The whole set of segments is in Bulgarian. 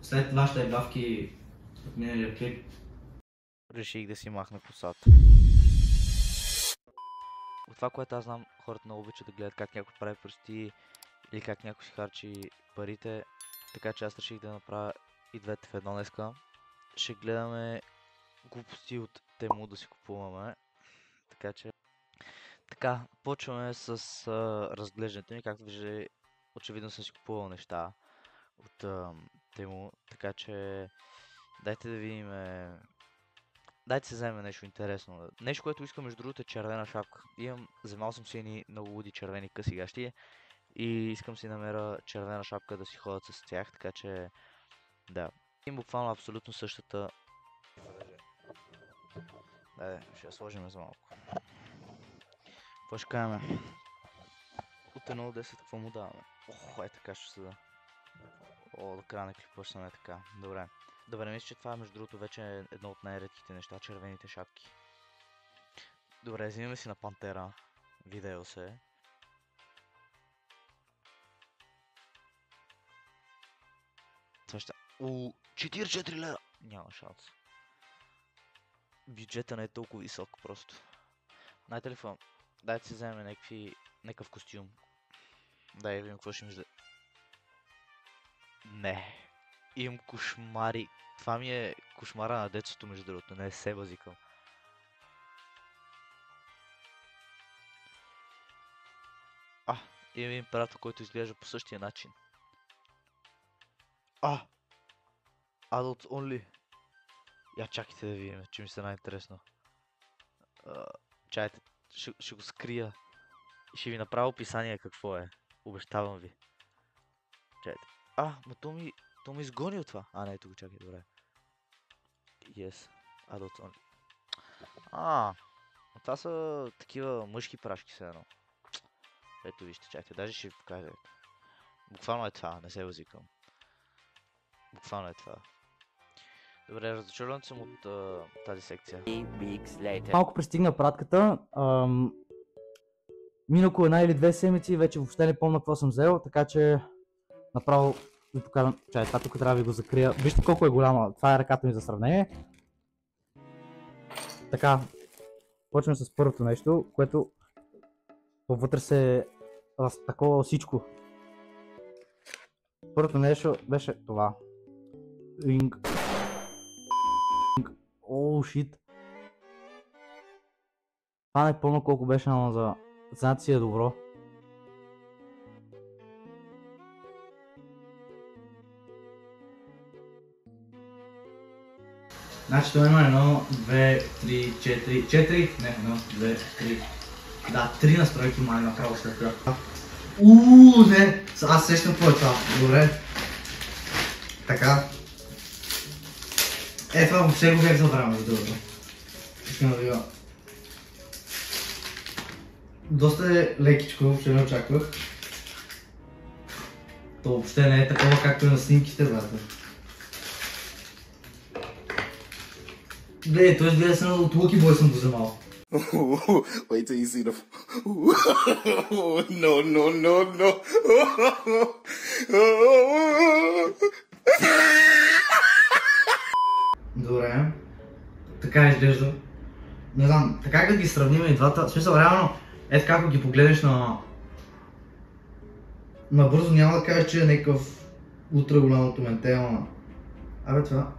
след вашите главки от миналия клип, реших да си махна косата. От това, което аз знам, хората много обичат да гледат как някой прави прости или как някой си харчи парите, така че аз реших да направя и двете в едно днеска. Ще гледаме глупости от Тему да си купуваме, така че... Така, почваме с разглеждането ми, както виждате, очевидно съм си купувал неща от Тему, така че дайте да видим... Дайте се вземем нещо интересно. Нещо, което искам между другото е червена шапка. Вземал съм си едни много луди червени къси гащи и искам си намеря червена шапка да си ходят с тях, така че да. Имам буквално абсолютно същата... ще я сложим за малко. Какво ще кажем? От 1 до 10 какво му даваме? Ох, така ще се да. До края на клипа ще съм така. Добре. Добре, мисля, че това между другото вече е едно от най-редките неща, червените шапки. Добре, взимаме си на Пантера. Видео се. Това ще... 44 лева! Няма шанс. Бюджета не е толкова висок просто. Знаете ли какво? Дайте си вземем някакъв костюм. Дай видим какво ще ми излезе. Не. Имам кошмари. Това ми е кошмара на детството, между другото. Не се базикам. Имам един приятел, който изглежда по същия начин. Adult only. Я чакайте да видим, че ми се най-интересно. Чайте, ще го скрия. Ще ви направя описание какво е. Обещавам ви. Чайте. Но то ми изгони от това. Не, ето го чакай, добре. Yes. Adult only. Това са такива мъжки прашки все едно. Ето вижте, чакайте, даже ще ви покажа. Буквално е това, не се възикам. Буквално е това. Добре, разочарован съм от тази секция. Малко пристигна пратката. Мина около 1 или 2 седмици, вече въобще не помня какво съм взел, така че направо ви покажам. Чай, това тук трябва да ви го закрия. Вижте колко е голяма. Това е ръката ми за сравнение. Така, почваме с първото нещо, което вътре се такова всичко. Първото нещо беше това. Ring. Shit. Това не помня колко беше, но за знаци си е добро. Значи това има 1, 2, 3, 4, 4, не, 1, 2, 3. Да, 3 настройки май направо след това. Не, аз сещам какво е това, добре. Така. Това въобще го бях забравил между другото. Искам да видя. Доста е лекичко, въобще не очаквах. То въобще не е такова както е на снимките, брате. Гледай, той изгледа се от Луки Бой съм го вземал. Wait till you see the... No. Добре. Така изглежда. Не знам, така как ги сравним и двата. В смисъл, реално, така ако ги погледнеш набързо няма да кажеш, че е някакъв ултра голямото ментел. Това...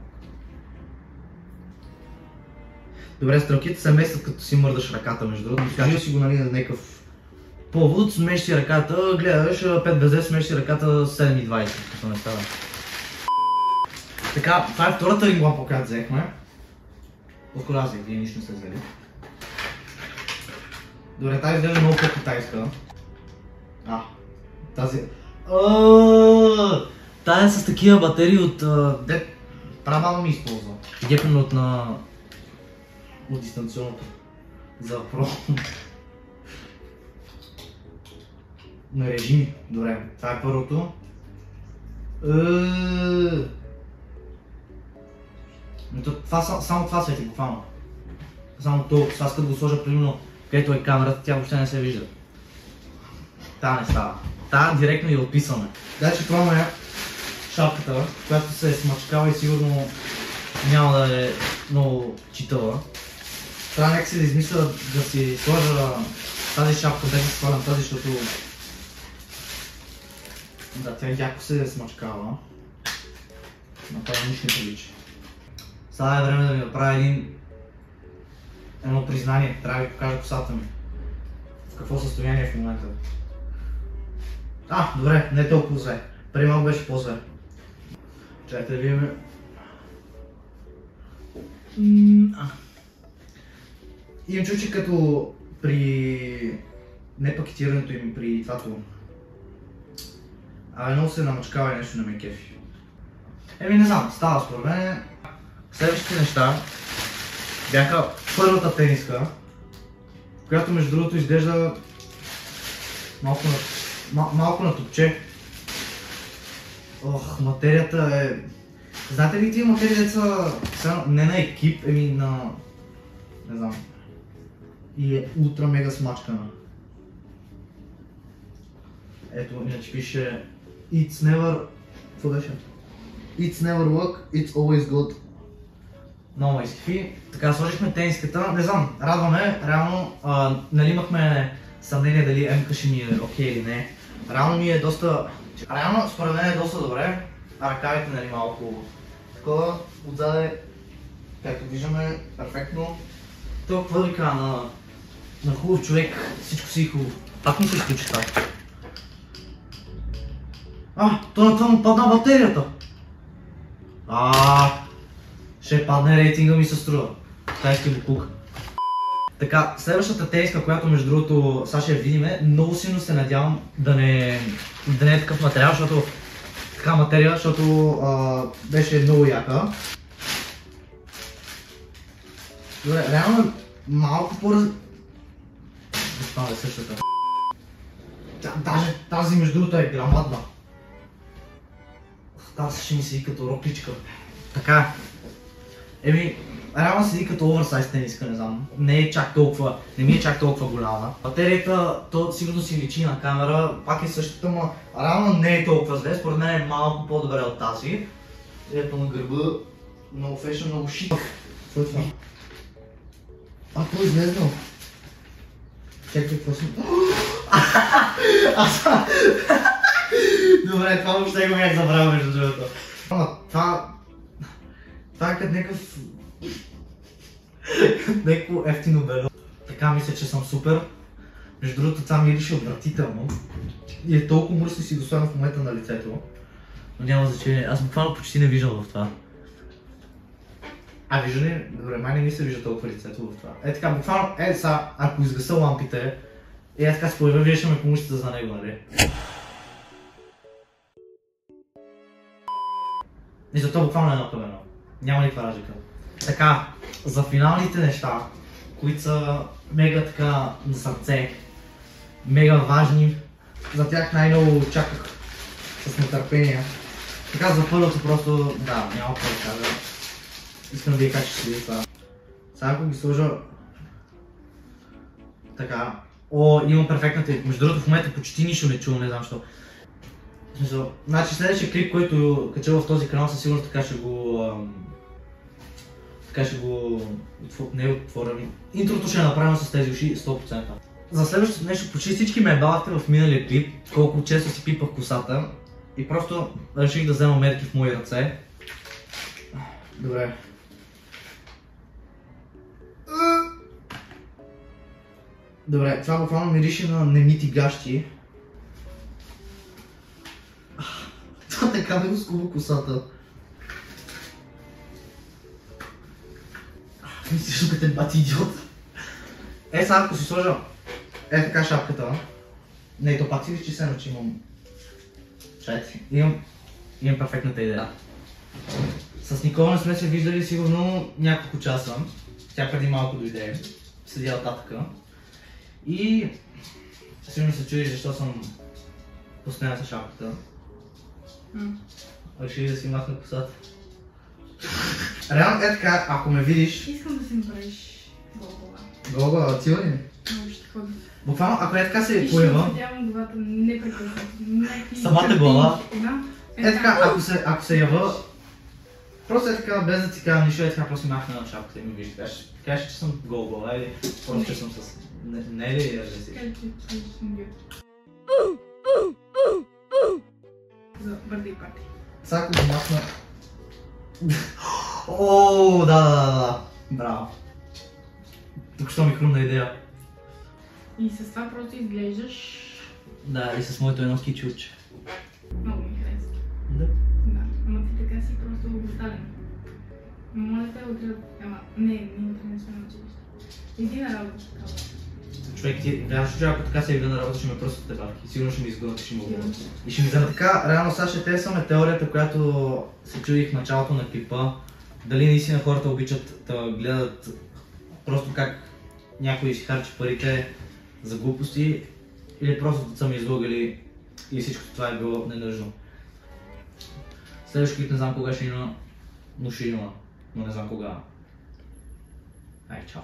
Добре, стрелките се местят като си мърдаш ръката, между другото. Кажи си го, нали, на някакъв повод, смещи ръката, гледаш 5 без 10, смещи ръката 7,20, като не става. Така, това е втората ринглампа, която взехме. По-скоро аз взех, вие нищо не сте взели. Добре, тази изглежда много по-китайска. Тази... Тази е с такива батерии от... Прамама ми използва. Гепнем от дистанционното. За про. На режими. Добре, това е първото. Само това свети буквално. Само толкова. Аз като го сложа примерно, където е камерата, тя въобще не се вижда. Та не става. Та директно я отписваме. Значи това е шапката, която се е смачкала и сигурно няма да е много читава. Трябва някак си да измисля да си сложа тази шапка, без да си слагам тази, защото да, тя яко се смачкава. Но това нищо не прилича. Сега е време да ми направя едно признание. Трябва да ви покажа косата ми. В какво състояние е в момента. Добре, не е толкова зле. Преди малко беше по-зле. Чакайте да видим. Имам чу, че като при непакетирането им при твато много се намачкава и нещо на ме кефи. Не знам, става според мен. Следващите неща бяха първата тениска, която между другото изглежда малко на топче. Материята е... Знаете ли тия материи деца не на екип, на... не знам. И е ултра мега смачкана. Ето, иначе пише It's never... Какво беше? It's never work, it's always good. Много ме изкефи. Така, сложихме тениската. Не знам, радваме. Реално, нали имахме съмнение дали МК ще ми е окей или не. Реално ми е доста... Реално, според мен е доста добре. Ръкавите, нали, малко такова. Отзаде, както виждаме, перфектно. Толкова вика на хубав човек, всичко си хубаво. Пак ми се изключи това. То на това му падна батерията. Ще падне рейтинга ми се струва. Тай ще го пука. Така, следващата тениска, която между другото сега ще я видим, много силно се надявам да не е такъв материал, защото така материя, защото беше много яка. Добре, реално малко по-раз... Това е същата. Даже тази между другото е грамадна. Тази ще ми седи като рокличка. Така. Реално седи като оверсайз тениска, не знам. Не ми е чак толкова голяма. Батерията, то сигурно си личи на камера, пак е същата, но реално не е толкова зле. Според мен е малко по-добре от тази. Ето на гърба, много фешън, много шик. Какво е това? Какво е излезнал? Чакай, какво си... Добре, това въобще го бях забравил между другото. Това е като някакво ефтино бедо. Така мисля, че съм супер. Между другото, това мирише отвратително. И е толкова мръсно си го слагам в момента на лицето. Но няма значение. Аз буквално почти не виждам в това. Вижда ли? Добре, май не ми се вижда толкова лицето в това. Така, буквално, сега, ако изгаса лампите, така се появя, вие ще ме помощите за него, нали? И зато буквално едно към едно. Няма никаква разлика. Така, за финалните неща, които са мега така на сърце, мега важни, за тях най-много чаках с нетърпение. Така, за първото просто, няма какво да кажа. Искам да ви кажа, че ще види това. Сега ако ги сложа така, имам перфектната, между другото в момента почти нищо не чувам, не знам защо. В смисъл, значи следващия клип, който кача в този канал, със сигурност така ще го... не отворим. Интрото ще направим с тези уши 100%. За следващото нещо, почти всички ме бавахте в миналия клип, колко често си пипах косата. И просто реших да взема мерки в мои ръце. Добре. Добре, това буквално мирише на немити гащи. Това така ме го скуба косата. Мислиш, като е бати идиот. Сега ако си сложа така шапката. Не, то пак си виж, че се че имам... Чайте, имам перфектната идея. С Никола не сме се виждали сигурно няколко часа. Тя преди малко дойде. Седя татъка. И сигурно се чудиш защо съм постоянно с шапката. Реши да си махна косата. Реално така, ако ме видиш... Искам да си направиш голгова. Голгова, цила ли? Ще ходя. Буквално, ако така се поява... Виждам главата непрекъснато. Самата глава? Е така, ако се ява, просто е така, без да ти кажа нищо, е така, просто махна на шапката и ми виждаш. Кажеш, че съм голбала или просто че съм с... Не ли агресив? Кажи, че съм гил. За бърдей парти. Сега ако го махна... Ооо, да. Браво. Тук що ми хрумна идея. И с това просто изглеждаш... Да, и с моето едно скичуче. Много ми харесва. Да. Да, ама ти така си просто брутален. Моля те утре... Ама, не утре не сме на училище. Иди на работа, такава. Човек, че ако така се яви на работа, ще ме пръснат тебарки. Сигурно ще ми изгонят и ще му говорят. И ще ми вземат така, реално сега ще тестваме теорията, която се чудих в началото на клипа. Дали наистина хората обичат да гледат просто как някой си харчи парите за глупости, или просто са ме излъгали и всичко това е било ненужно. Следващия клип не знам кога ще има, но ще има, но не знам кога. Ай, чао!